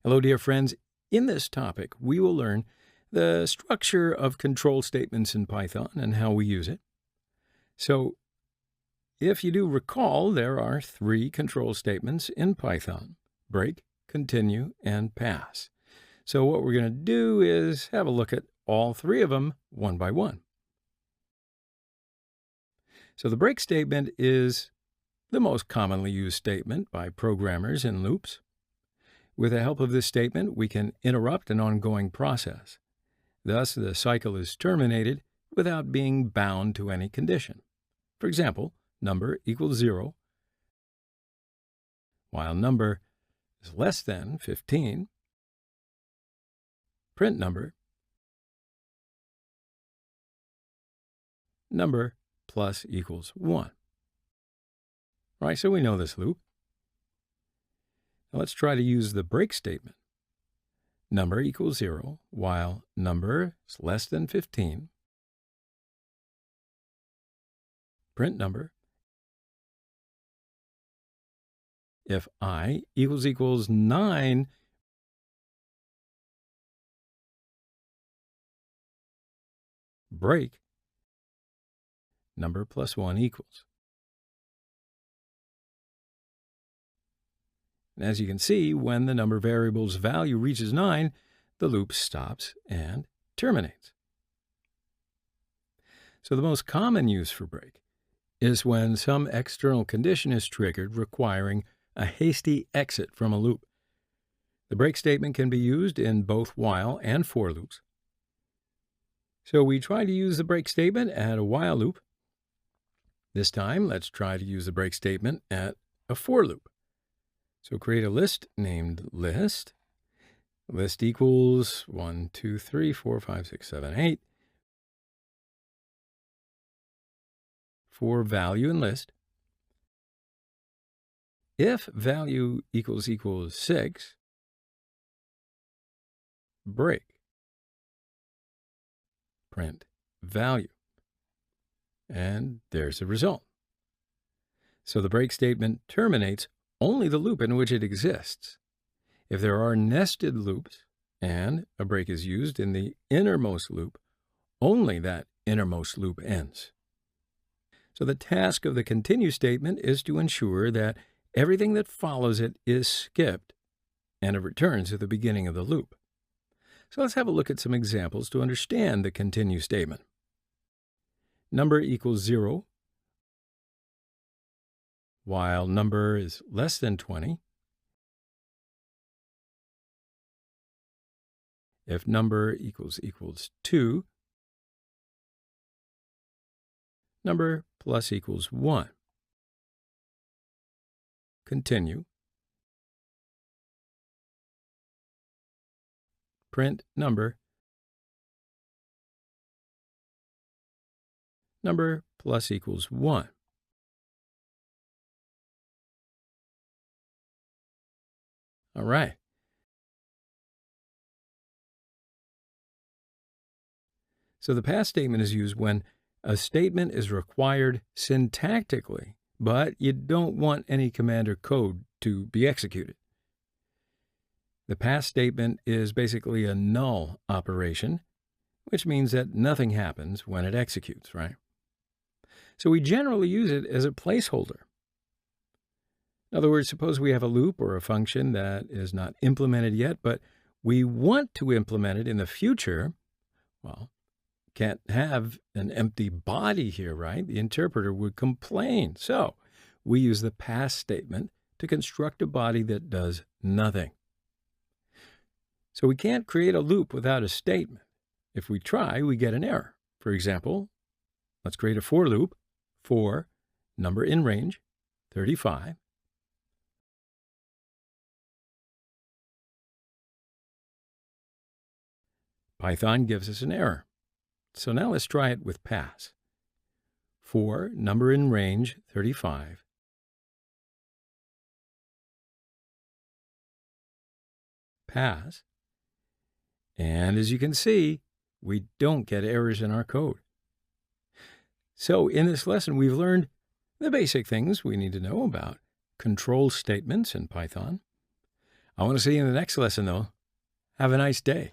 Hello, dear friends. In this topic, we will learn the structure of control statements in Python and how we use it. So, if you do recall, there are three control statements in Python: break, continue, and pass. So what we're going to do is have a look at all three of them one by one. So the break statement is the most commonly used statement by programmers in loops. With the help of this statement, we can interrupt an ongoing process. Thus, the cycle is terminated without being bound to any condition. For example, number equals 0, while number is less than 15, print number plus equals 1. All right, so we know this loop. Now let's try to use the break statement. Number equals 0, while number is less than 15. Print number. If I equals 9, break number plus 1 equals. And as you can see, when the number variable's value reaches 9, the loop stops and terminates. So the most common use for break is when some external condition is triggered requiring a hasty exit from a loop. The break statement can be used in both while and for loops. So we try to use the break statement at a while loop. This time, let's try to use the break statement at a for loop. So create a list named list. List equals 1, 2, 3, 4, 5, 6, 7, 8. For value in list. If value equals 6, break. Print value. And there's the result. So the break statement terminates only the loop in which it exists. If there are nested loops and a break is used in the innermost loop, only that innermost loop ends. So the task of the continue statement is to ensure that everything that follows it is skipped and it returns at the beginning of the loop. So let's have a look at some examples to understand the continue statement. Number equals 0, while number is less than 20. If number equals 2, number plus equals 1. Continue. Print number plus equals 1. All right. So the pass statement is used when a statement is required syntactically, but you don't want any command or code to be executed. The pass statement is basically a null operation, which means that nothing happens when it executes, right? So we generally use it as a placeholder. In other words, suppose we have a loop or a function that is not implemented yet, but we want to implement it in the future. Well, can't have an empty body here, right? The interpreter would complain. So we use the pass statement to construct a body that does nothing. So we can't create a loop without a statement. If we try, we get an error. For example, let's create a for loop for number in range 35. Python gives us an error. So now let's try it with pass. For number in range 35. Pass. And as you can see, we don't get errors in our code. So in this lesson, we've learned the basic things we need to know about control statements in Python. I want to see you in the next lesson, though. Have a nice day.